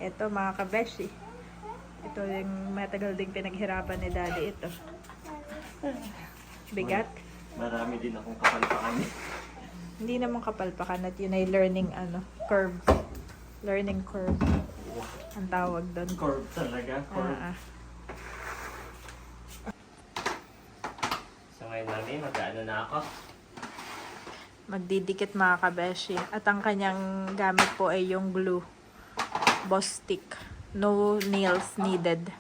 Ito mga kabeshi. Ito yung matagal ding pinaghirapan ni Daddy ito. Bigat. Marami din akong kapalpakan. Hindi naman kapalpakan at yun ay learning curve. Learning curve. Ang tawag doon. Curve talaga. Curve. So ngayon namin, mag-ano na ako. Magdidikit mga kabeshi. At ang kanyang gamit po ay yung glue. Boss stick. No nails needed.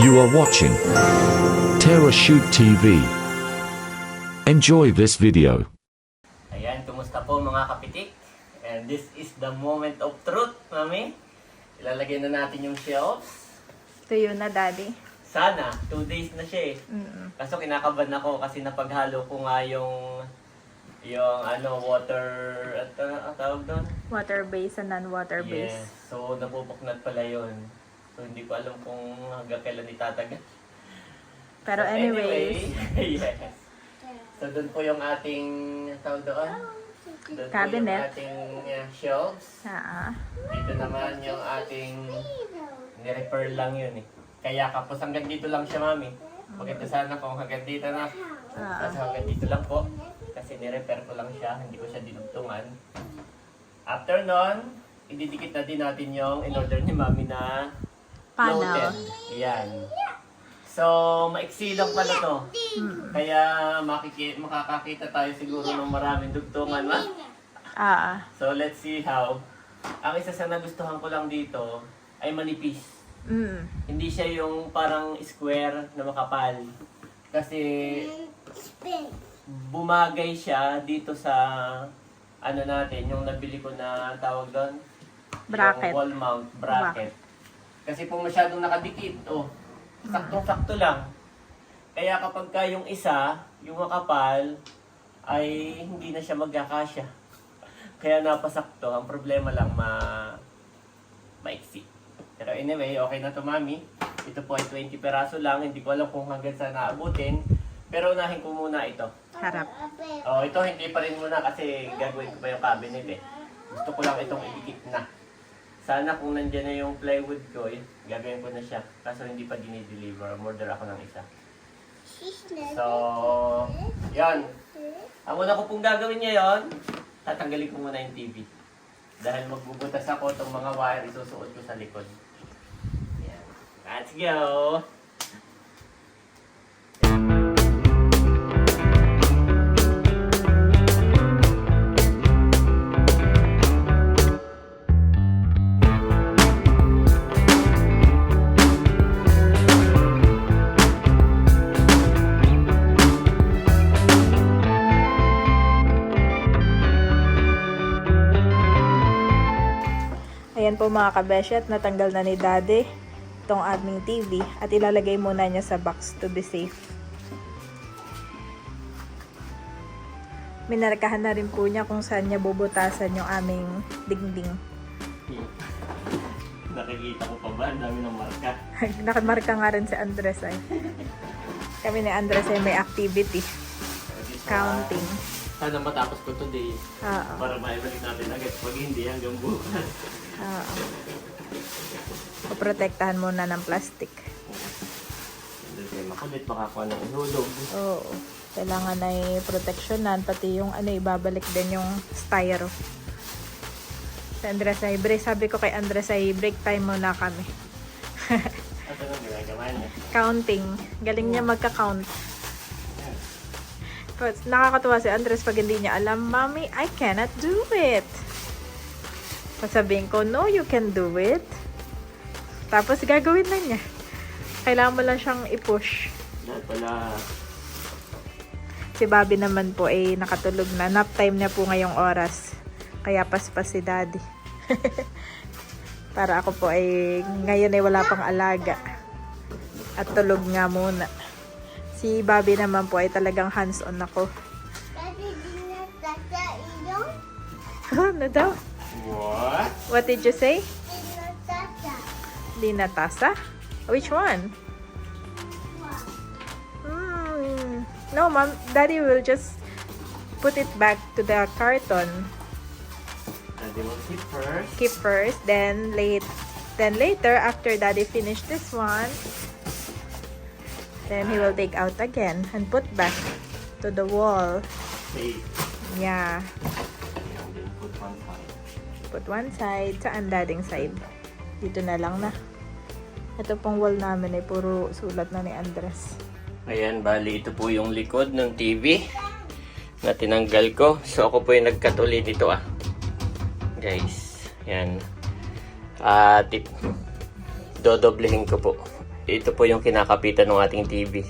You are watching Terra Shoot TV. Enjoy this video. Ayan, kumusta po mga kapitik? And this is the moment of truth, mami. Ilalagay na natin yung shelves. Tuyo na, Daddy. Sana, 2 days na siya eh. Kaso kinakabahan ako kasi napaghalo ko nga yung water, tawag doon? Water base and non-water base. Yes, so napupuknat pala yun. So hindi ko alam kung hanggang kailan itatagal. Pero So, anyways, yes. So doon po yung ating, tawag doon? Doon po Cabinet. yung ating shelves. Dito naman yung ating, ni-refer lang yun eh. Kaya kapos hanggang dito lang siya, mami. Maganda sana kung hanggang dito na. Kasi hanggang dito lang po. Kasi ni-repair ko lang siya, hindi ko siya dinugtungan. After nun, ididikit na din natin yung in-order ni mami na Panel. loaded. Yan. So, maiksi lang pala to. Kaya makakakita tayo siguro ng maraming dugtungan. So, let's see how. Ang isa sa nagustuhan ko lang dito ay manipis. Hindi siya yung parang square na makapal. Kasi bumagay siya dito sa ano natin, yung nabili ko na tawag doon, Bracket. yung wall mount bracket. Kasi po masyadong nakadikit, saktong-sakto lang. Kaya kapag ka yung isa, yung makapal, ay hindi na siya magkakasya. Kaya napasakto, ang problema lang maiksi. Pero anyway, okay na to, mami. Ito po ay 20 peraso lang, hindi ko alam kung hanggang saan naabutin. Pero unahin ko muna ito. Harap. Ito hindi pa rin muna kasi gagawin ko pa yung cabinet eh. Gusto ko lang itong idikit na. Sana kung nandyan na yung plywood ko, gagawin ko na siya. Kaso hindi pa dinideliver. Order ako ng isa. So, yan. Ang una ko pong gagawin ngayon, tatanggalin ko muna yung TV. Dahil magbubutas ako itong mga wire, isusuot ko sa likod. Yan. Let's go! Ayan po mga kabeshi at natanggal na ni Daddy itong aming TV at ilalagay muna niya sa box to be safe. Minarkahan na rin po niya kung saan niya bubutasan yung aming dingding. Nakikita ko pa ba? Ang dami ng marka. Nakamarka nga rin si Andres ay. Kami ni Andres ay may activity. Counting. Sana matapos ko today. Oo. Para maibalik natin agad. Pag hindi, hanggang bukas. Oo. Poprotektahan muna ng plastic. Hindi makulit, makakuha ng ihulog. Oo. Kailangan ay proteksyonan. Pati yung ibabalik din yung styro. Si Andres ay break. Sabi ko kay Andres ay break time muna kami. Ito na ginagawa niya. Counting. Galing niya magka-count. But nakakatuwa si Andres pag hindi niya alam, Mommy, I cannot do it. Sasabihin ko, no, you can do it. Tapos gagawin na niya. Kailangan mo lang siyang i-push. Dahil pala, Si Bobby naman po ay nakatulog na. Nap time niya po ngayong oras. Kaya paspas si Daddy. Para ako po ay ngayon ay wala pang alaga. At tulog nga muna. Si Bobby naman po ay talagang hands-on ako. Ano daw? what? What did you say? Linatasa? Which one? No, Mom. Daddy will just put it back to the carton. Daddy will keep first. Keep first, then later, after Daddy finish this one, then he will take out again and put back to the wall. Safe. Yeah. And then put one side. Put one side. Saan dading side? Dito na lang na. Ito pong wall namin ay puro sulat na ni Andres. Ayan, bali ito po yung likod ng TV na tinanggal ko. So ako po yung nagcut ulit nito guys. Yan. At dodoblehin ko po. Ito po yung kinakapitan ng ating TV.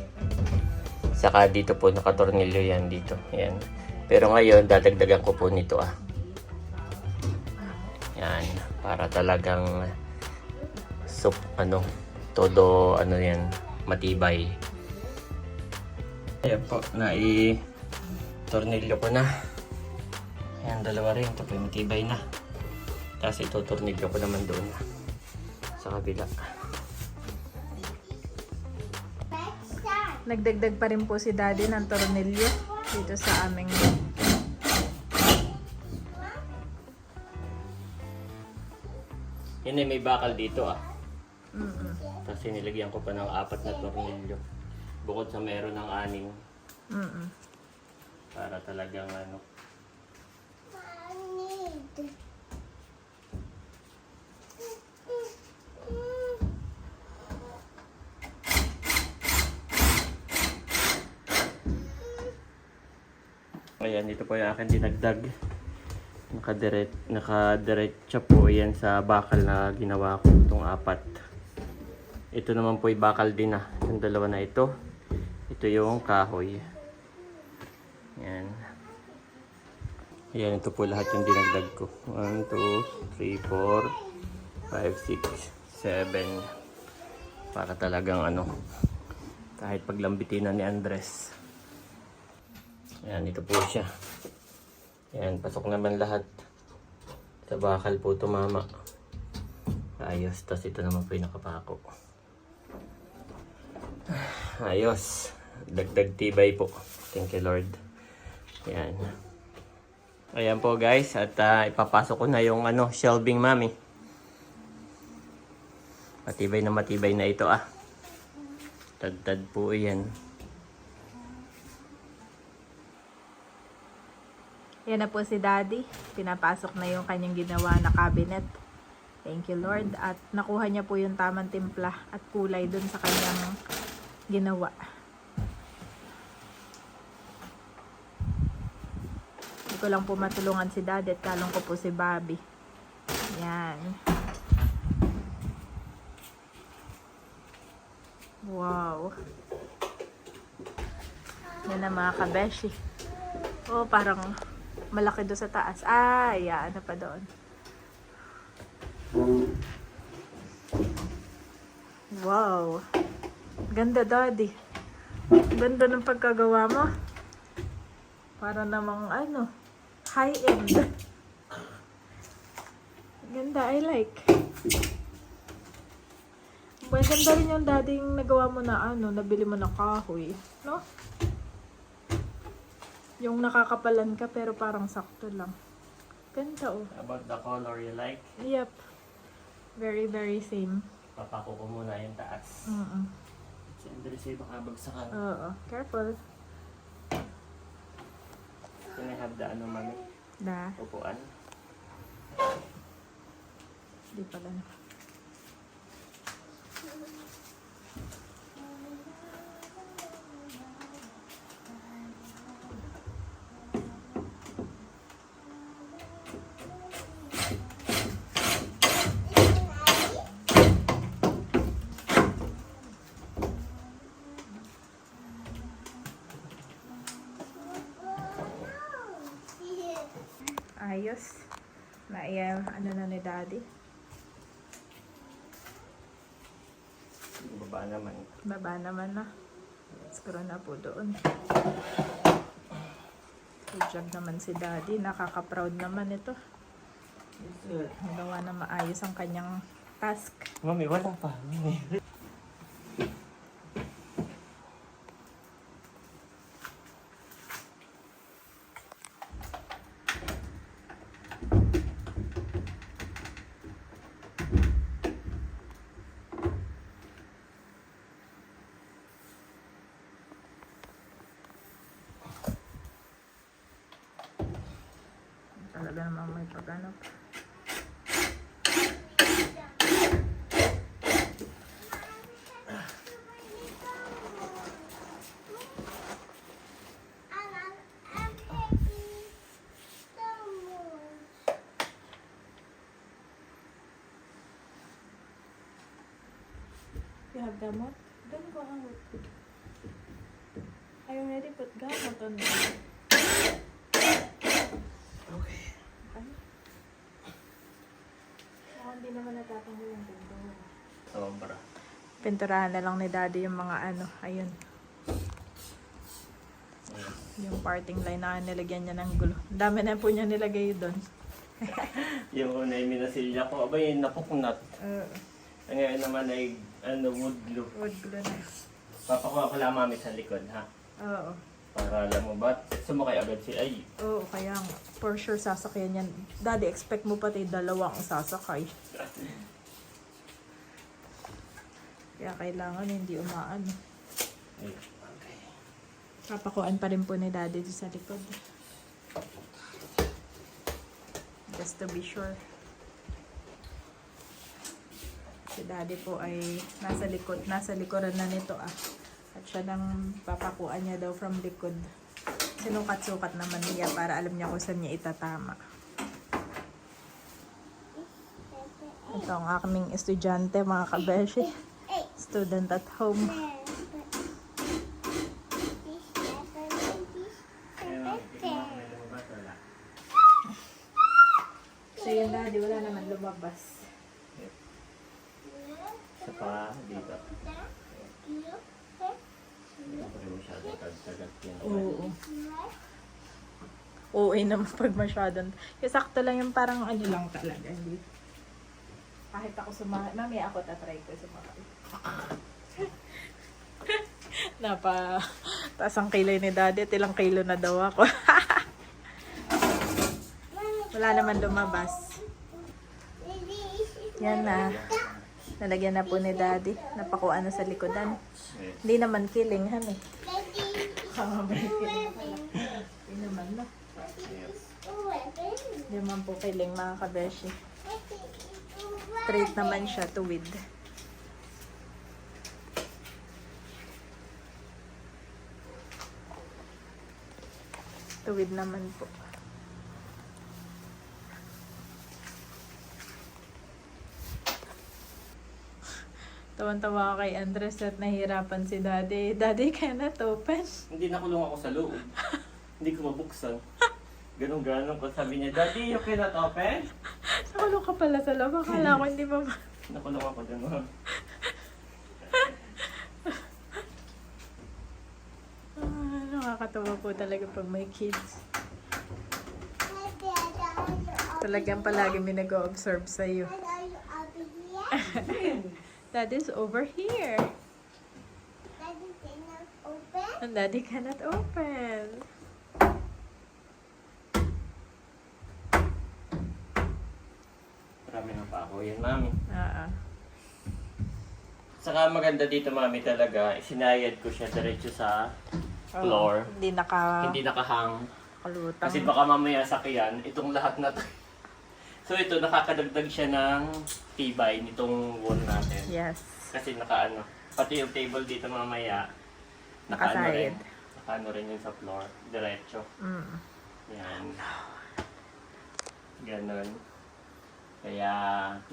Saka dito po nakatornilyo yan dito. Yan. Pero ngayon dadagdagan ko po nito Yan, para talagang todo yan, matibay. Ayan po, tornilyo ko na. Ayan, dalawa rin. Ito po yung matibay na. Tapos ito, tornilyo ko naman doon sa kabila. Nagdagdag pa rin po si Daddy ng tornilyo dito sa aming Yan may bakal dito Tapos sinilagyan ko pa ng 4 na tornilyo. Bukod sa meron ng 6. Para talagang Ayan, ito po yung akin dinagdag. Nakadiretso po yan sa bakal na ginawa ko, itong 4. Ito naman po yung bakal din yung dalawa na ito. Ito yung kahoy. Yan. Ayan, ito po lahat yung dinagdag ko. 1, 2, 3, 4, 5, 6, 7. Para talagang kahit paglambitin ni Andres. Ayan, ito po siya. Ayan, pasok naman lahat. Sa bakal po tumama. Ayos. Tapos ito naman po yung nakapako. Ayos. Dagdag tibay po. Thank you, Lord. Ayan. Ayan po guys. At ipapasok ko na yung shelving mami. Matibay na ito Tad-tad po yan. Yan na po si Daddy. Pinapasok na yung kanyang ginawa na cabinet. Thank you, Lord. At nakuha niya po yung tamang timpla at kulay dun sa kanyang ginawa. Hindi ko lang po matulungan si Daddy at kalong ko po si Bobby. Yan. Wow. Yan na mga kabeshi. Oh, parang malaki doon sa taas. Yan na pa doon. Wow. Ganda, Daddy. Ganda ng pagkagawa mo. Para namang high-end. Ganda, I like. Maganda rin yung dating nagawa mo na nabili mo na kahoy. No? Yung nakakapalan ka pero parang sakto lang. Ganda About the color you like? Yep. Very, very same. Papako ko muna yung taas. Siyempre siya baka bagsakan. Oo. Careful. Can I have the mami? Upuan? Di pala na. Ayos. Na ni Daddy. Baba naman. Baba naman na. Screw na po doon. Good job naman si Daddy. Nakaka-proud naman ito. Nagawa na maayos ang kanyang task. Mami, wala pa. Mami. talaga namang may pagano. You have gamot? Don't go out. I already put gamot on there. Okay. Hindi naman natatanggal yung pintura. Sobra. Pinturahan na lang ni Daddy yung mga ano. Ayun. Yung parting line na nilagyan niya ng gulo. Ang dami na po niya nilagay doon. Yung una yung minasilya ko, abay napuknat. Ngayon naman ay wood glue. Wood glue na. Papakuha ko lang mami sa likod ha. Oo. Para alam mo ba, sumakay agad si Ay. Oo, kaya nga. For sure sasakyan yan. Daddy, expect mo pati dalawang sasakay. Kaya kailangan hindi umaano. Okay. Papakuan pa rin po ni Daddy doon sa likod. Just to be sure. Si Daddy po ay nasa likuran na nito ah. At siya nang papakuan niya daw from likod. Sinukat-sukat naman niya para alam niya kung saan niya itatama. Ito ang aming estudyante mga kabeshi. Student at home. So yun Daddy, wala naman lumabas. Sa pa, dito. Hindi ko rin masyadong tagtagat yan. Oo. Oo naman pag masyadong. Yung sakto lang yung parang ano lang talaga. Hindi. Kahit ako sumakit. Mami, ako tatry ko sumakit. Taas ang kilo ni Daddy at ilang kilo na daw ako. Wala naman lumabas. Yan na. Nalagyan na po ni Daddy. Napakuan na sa likodan. Hindi naman kiling, han eh. Hindi naman na. Hindi naman po kiling mga kabeshi. Straight naman siya, tuwid. Tuwid naman po. Tawan-tawa kay Andres at nahihirapan si Daddy. Daddy, cannot open. Hindi nakulong ako sa loob. Hindi ko mabuksan. Ganun-ganun ko. Sabi niya, Daddy, you cannot open? Nakulong ka pala sa loob. Akala ko hindi ba Nakulong ako dun. Oh. Nakakatawa po talaga pag may kids. Talagang palagi may nag-o-observe sa'yo. Daddy's over here. Daddy cannot open. And Daddy cannot open. Marami na pa ako. Yan, Mami. Saka maganda dito, Mami, talaga. Isinayad ko siya diretso sa floor. Hindi Hindi nakahang. kalutang. Kasi baka mamaya sakyan, itong lahat na to. So ito, nakakadagdag siya ng tibay nitong wall natin. Yes. Kasi nakaano, pati yung table dito mamaya, nakaano rin. Nakaside. Nakaano rin yun sa floor, diretso. Mm. Yan. Ganon. Kaya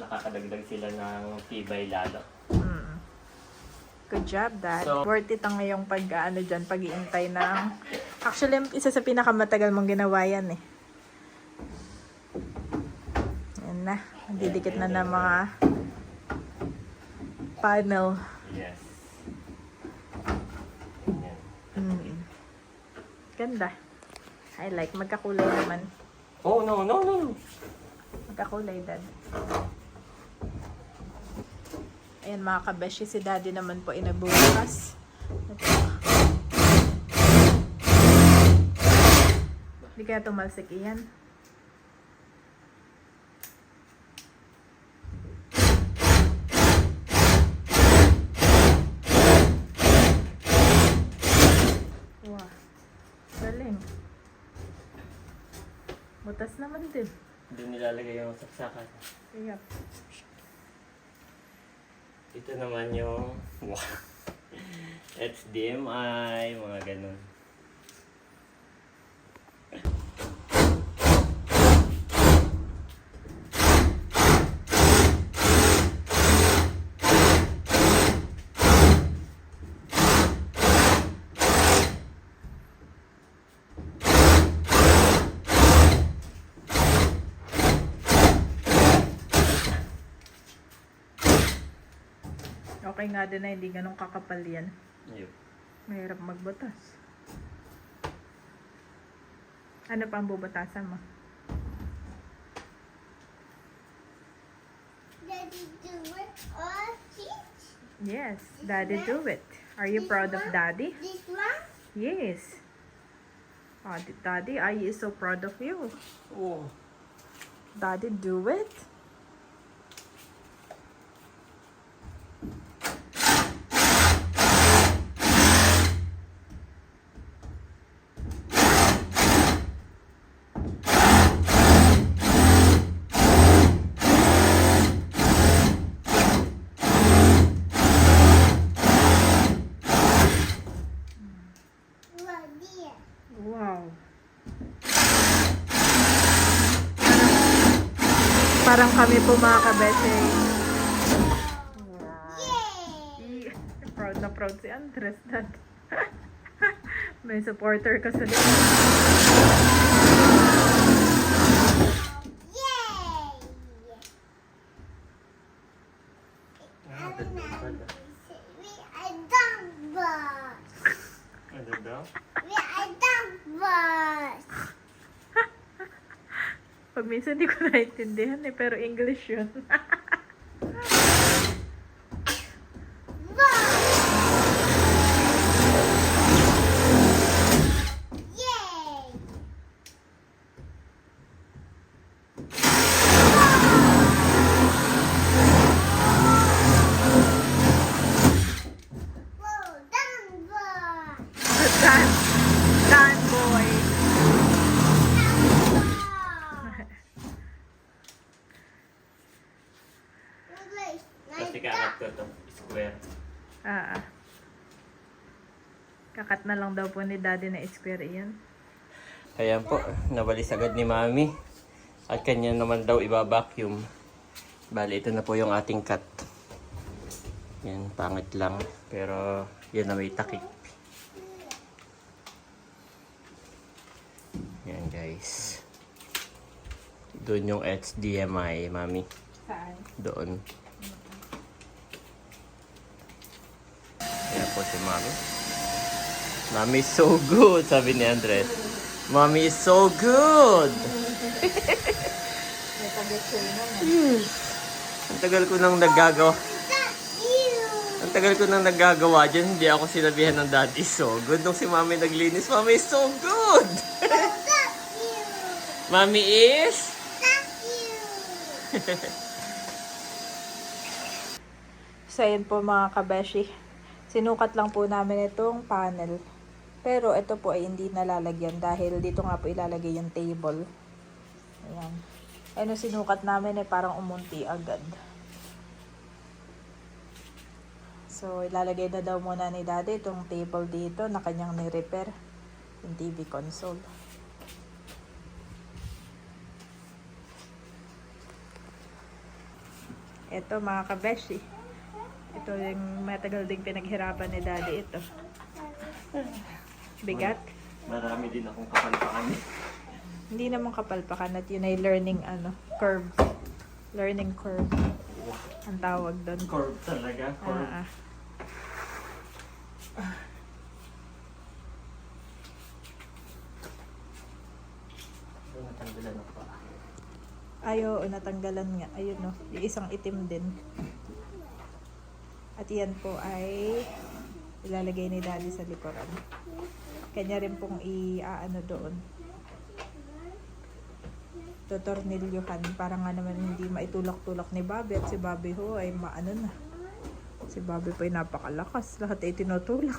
nakakadagdag sila ng tibay lalo. Mm. Good job, Dad. So- Worth it ang ngayong pag-iintay ng... Actually, isa sa pinakamatagal mong ginawa yan eh. Yan na. Didikit na ng mga panel. Yes. Yan. Mm. Ganda. I like. Magkakulay naman. Oh, no. Magkakulay, Dad. Ayan mga kabeshi, si Daddy naman po inabukas. Hindi kaya tumalsik iyan. Wow. Galing. Butas naman din. Doon nilalagay yung saksakan. Yep. Ito naman yung HDMI, mga ganun. Okay nga din na hindi ganun kakapal yan. Yep. Mahirap magbutas. Ano pa ang bubutasan mo? Daddy, do it all teach. Yes, Daddy do it. Are you proud of Daddy? This one? Yes. Oh, Daddy, I is so proud of you. Oh. Daddy do it. Well, dear. Wow. Parang kami po mga kabese. Yay! Proud na proud si Andres. Dad. May supporter ka sa likod. Yay! Ah, ganda pala. We are done, boss. Ano daw? We are done, boss. Pag minsan di ko naintindihan eh, pero English yun. Boss! Yay! Well done, boss. Dan! Dan boy! Kasi kakat ko to. Square. Ah. Kakat na lang daw po ni Daddy na square iyan. Ayan po, nabalis agad ni Mami. At kanya naman daw iba-vacuum. Bali, ito na po yung ating cut. Yan, pangit lang. Pero, yan na may takip. Yan guys. Doon yung HDMI, Mami. Saan? Doon. Ayan po si Mami. Mami is so good, sabi ni Andres. Mami is so good! May pag-explain naman. Ang tagal ko nang nagagawa. That's you. Ang tagal ko nang nagagawa dyan, hindi ako sinabihan ng daddy so good. Nung si Mami naglinis, Mami is so good! That's you. Mami is... That's you. So, ayan po mga kabeshi. Sinukat lang po namin itong panel. Pero ito po ay hindi nalalagyan dahil dito nga po ilalagay yung table. Ayan. Ano sinukat namin ay parang umunti agad. So, ilalagay na daw muna ni Daddy itong table dito na kanyang ni-repair. Yung TV console. Ito mga kabeshi. Ito yung matagal ding pinaghirapan ni Daddy ito. Bigat. Marami din akong kapalpakan. Hindi naman kapalpakan at yun ay learning curve. Learning curve. Ang tawag doon. Curve talaga. Curve. Natanggalan ako pa. Ayo, natanggalan nga. Ayun no, yung isang itim din. At yan po ay ilalagay ni Daddy sa likuran. Kanya rin pong i-aano doon. Tutornilyuhan para nga naman hindi maitulak-tulak ni Bobby. At si Bobby ho ay maano na. Si Bobby po ay napakalakas. Lahat ay tinutulak.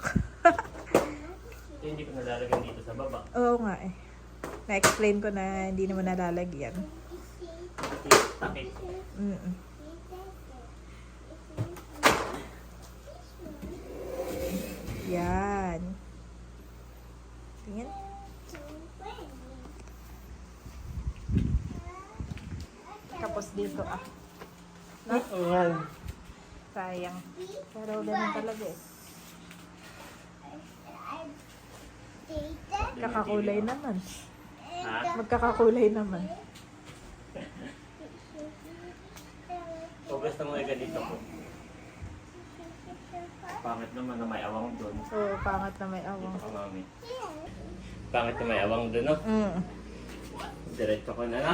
Hindi ko nalalagyan dito sa baba. Oo nga eh. Na-explain ko na hindi naman nalalagyan. Takit. Mm-mm. Yan. Tingin. Tapos dito Ayan. sayang. Pero ganun talaga eh. Kakakulay naman. Ha? Magkakakulay naman. O gusto mo yung ganito ko? Pangit naman na may awang doon. So, pangat na may awang. Ito mami. Pangit na may awang doon, no? Mm. Diretso ko na na.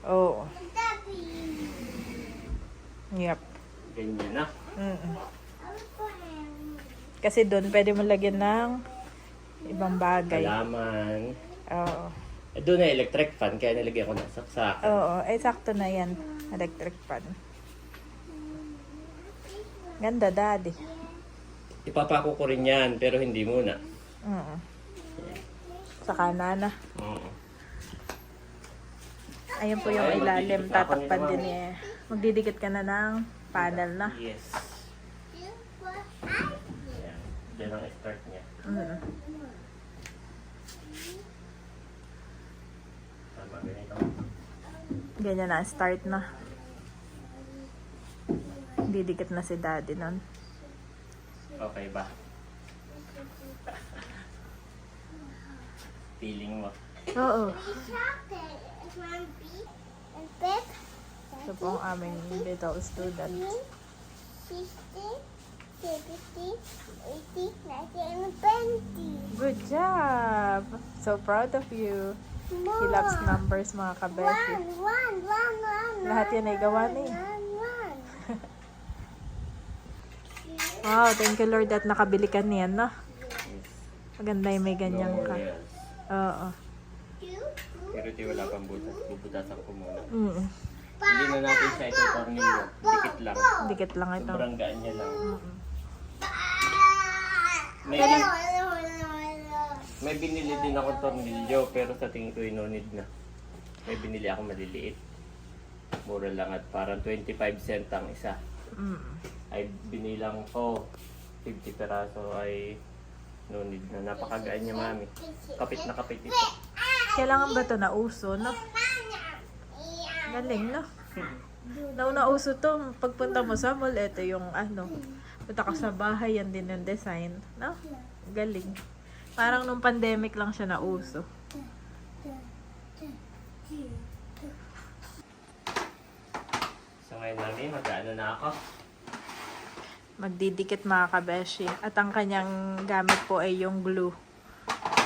Oo. Yep. Ganyan na. Mm. Kasi doon pwede mo lagyan ng ibang bagay. Halaman. Oo. Eh, doon na electric fan, kaya nilagyan ko na saksak. Oo. Eh, sakto na yan. Electric fan. Ganda, daddy. Ipapako ko rin yan, pero hindi muna. Oo. Sa kanan na. Oo. Ayun po yung Ay, ilalim. magdidikit ako Tatakpan nila, din eh. Magdidikit ka na ng panel na. Yes. Ayan. Yan ang start niya. Mm. Tama, ganito. Ganyan na, start na. Didikit na si daddy nun. Okay ba? Feeling mo. Oo. Ito po ang aming little student. 60, 70, 80, 90, 20. Good job! So proud of you. He loves numbers, mga kabeshi. One. Lahat yan ay gawa niya. One. Wow, thank you Lord that nakabili ka niyan, no? Maganda yung may ganyan No ka. more nails. Oo. Pero di wala pang butas. Bubutasan ko muna. Mm. Hindi na natin siya ito tornilyo. Dikit lang. Dikit lang ito. Sobrang gaan niya lang. May binili din ako tornilyo, pero sa tingin ko no need na. May binili ako maliliit. Mura lang at parang 25 cent ang isa. Mm. Ay binilang ko 50 peraso ay no need na. Napakagaan niya mami. Kapit na kapit ito. Kailangan ba ito na uso, no? Galing, no? Nauna uso to, pagpunta mo sa mall, ito yung ano, punta ka sa bahay, yan din yung design, no? Galing. Parang nung pandemic lang siya na uso. So ngayon mami, mag-ano na ako. Magdidikit mga kabeshi. At ang kanyang gamit po ay yung glue.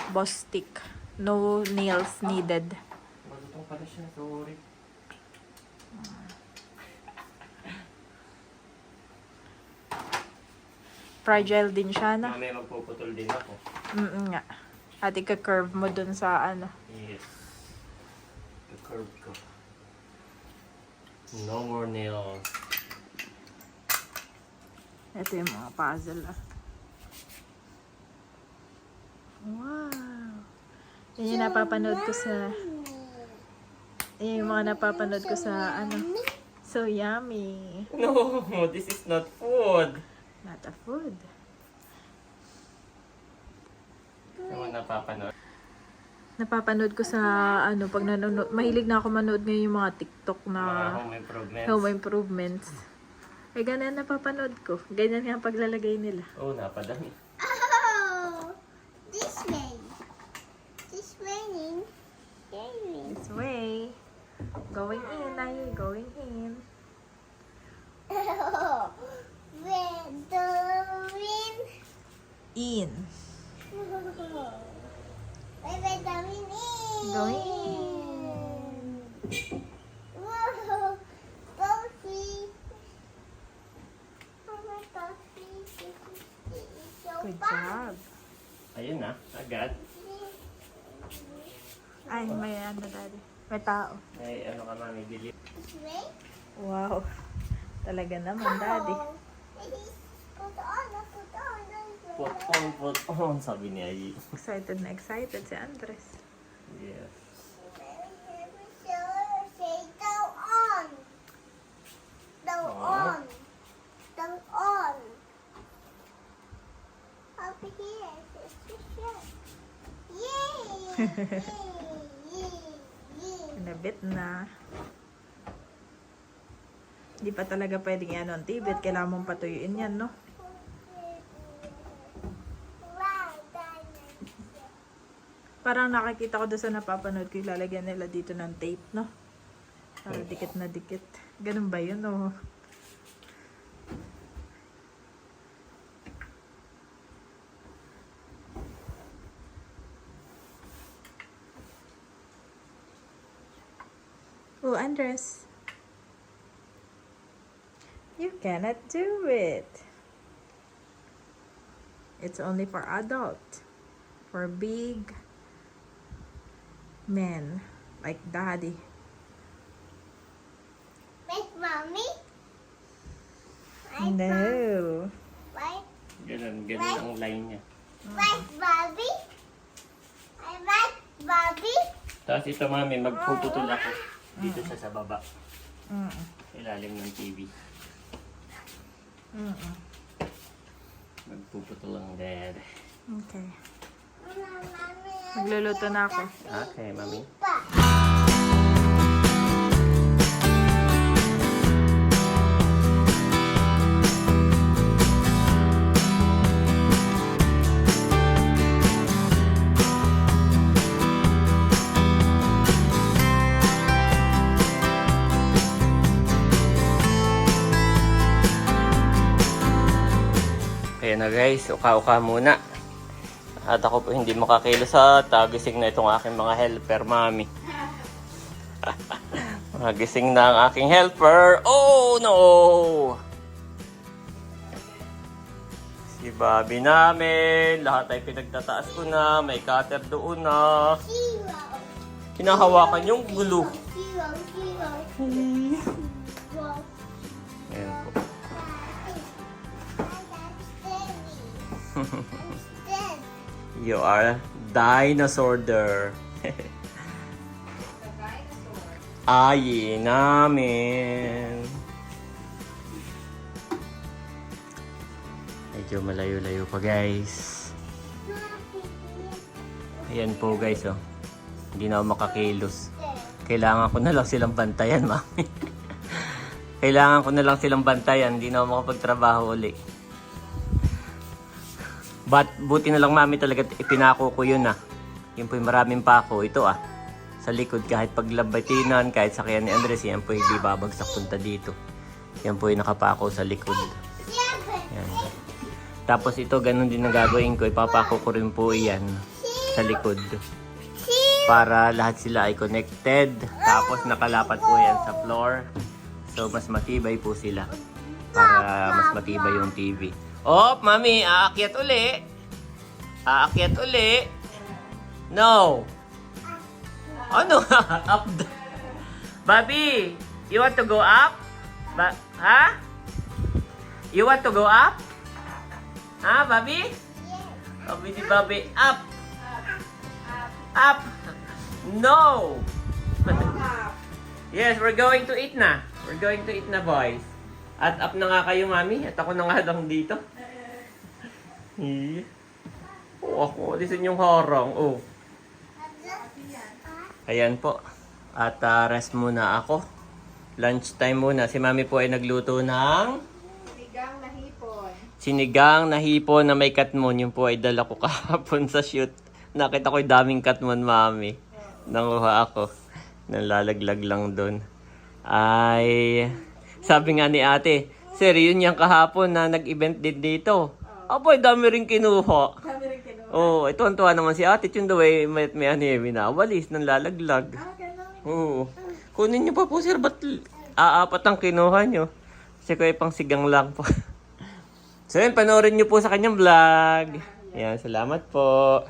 Boss stick. No nails needed. Malutong pala siya, sorry. Fragile din siya na. Mamaya magpuputol din ako. Nga. At ika-curve mo dun sa ano. Yes. The curve ko. No more nails. Ito yung mga puzzle ah. Wow. Yan yung napapanood ko sa... Yan yung mga napapanood ko sa ano. So yummy. No, this is not food. Not a food. Ano napapanood? Napapanood ko sa ano, pag nanonood, mahilig na ako manood ngayon yung mga TikTok Mga na home improvements. home improvements. Eh, ganyan napapanood ko. Ganyan nga ang paglalagay nila. Oh, napadami. Oh, this way. This raining. This way. Going in, are you going in? Oh, where the wind. In. Where the wind is. Going in. Whoa, coffee. Mama, coffee. So Good fun. job. Ayun na, agad. Ay, may ano daddy. May tao. Ay, ano ka mami, bili. This way. Wow. Talaga naman, daddy. Oh, it is put on, put on. Put on, sabi ni Ayi. Excited na excited si Andres. Yes. Say go on. Go on. Go on. Up here. Yay! Kinabit na. Hindi pa talaga pwedeng yan on TV at kailangan mong patuyuin yan, no? Parang nakakita ko doon sa napapanood ko, ilalagyan nila dito ng tape, no? Para dikit na dikit. Ganun ba yun, o? Oh, Andres. You cannot do it. It's only for adult. For big men like daddy. Wait, mommy. No. Wait, Ganun ang line niya. wait, Bobby. I like Bobby. Tapos ito mami, magpuputol ako. Dito siya sa baba. Mm. Ilalim ng TV. Mm. Magpuputol ang dad. Okay. Mommy, Magluluto na ako. Okay, mami. pa. Kaya na guys, uka-uka muna. At ako po hindi makakilos at gising na itong aking mga helper, mami. Gising na ang aking helper. Oh no! Si Bobby namin, lahat ay pinagtataas ko na, may cutter doon na. Zero. Hinahawakan yung glue. Zero, zero. Zero. Ayan po. You are dinosaur there. Ay, namin. Medyo malayo-layo pa guys. Ayan po guys oh. Hindi na ako makakilos. Kailangan ko na lang silang bantayan, mami. Kailangan ko na lang silang bantayan. Hindi na ako makapagtrabaho uli. Buti na lang mami talaga ipinako ko yun ah. Yun po yung maraming pako. Ito ah. Sa likod kahit paglabatinan, kahit sakyan ni Andres, yan po hindi babagsak punta dito. Yan po yung nakapako sa likod. Yan. Tapos ito ganun din ang gagawin ko. Ipapako ko rin po yan sa likod. Para lahat sila ay connected. Tapos nakalapat po yan sa floor. So mas matibay po sila. Para mas matibay yung TV. Oh, mami, aakyat uli. Aakyat uli. No. Ano? Up. Bobby, you want to go up? Ha? You want to go up? Ha, Bobby? Bobby di Bobby, up. Up. No. Yes, we're going to eat na. We're going to eat na, boys. At up na nga kayo, mami. At ako na nga lang dito. Oh, ako. Listen yung harang. Oh. Ayan po. At rest muna ako. Lunch time muna. Si mami po ay nagluto ng Sinigang na hipon. sinigang na hipon na may katmon. Yung po ay dala ko kahapon sa shoot. Nakita ko yung daming katmon, mami. Nanguha ako. Nalalaglag lang doon. Ay... Sabi nga ni ate, sir, yun yung kahapon na nag-event din dito. Apoy, dami rin kinuha. Dami rin kinuha. Oo, ito ang tuwa naman si ate. Yung daw ay may minawalis, nang lalaglag. Oo. Kunin niyo pa po, sir. Ba't aapat ang kinuha niyo? Kasi ko ay pang sigang lang po. So yun, panoorin niyo po sa kanyang vlog. Yan, salamat po.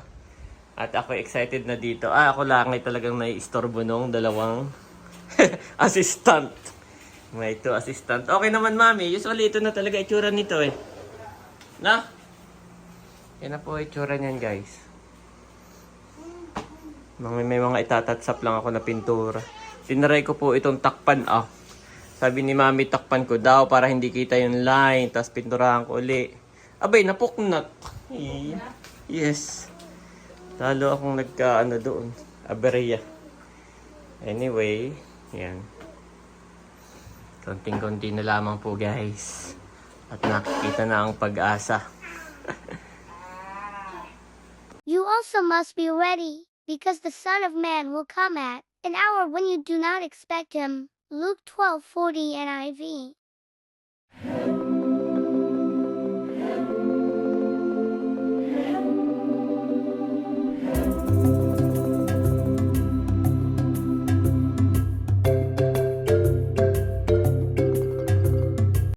At ako excited na dito. Ako lang ay talagang nai-istorbo nung dalawang assistant. May ito, assistant. Okay naman, mami. Usually, ito na talaga itsura nito eh. Na? Yan na po itsura niyan, guys. May mga itatatsap lang ako na pintura. Tinaray ko po itong takpan Sabi ni Mami, takpan ko daw para hindi kita yung line. Tapos pinturahan ko uli. Abay, napuknat. Yes. Talo akong doon. Aberya. Anyway, yan. Konting-konti na lamang po guys. At nakikita na ang pag-asa. You also must be ready, because the Son of Man will come at an hour when you do not expect him. Luke 12:40 NIV.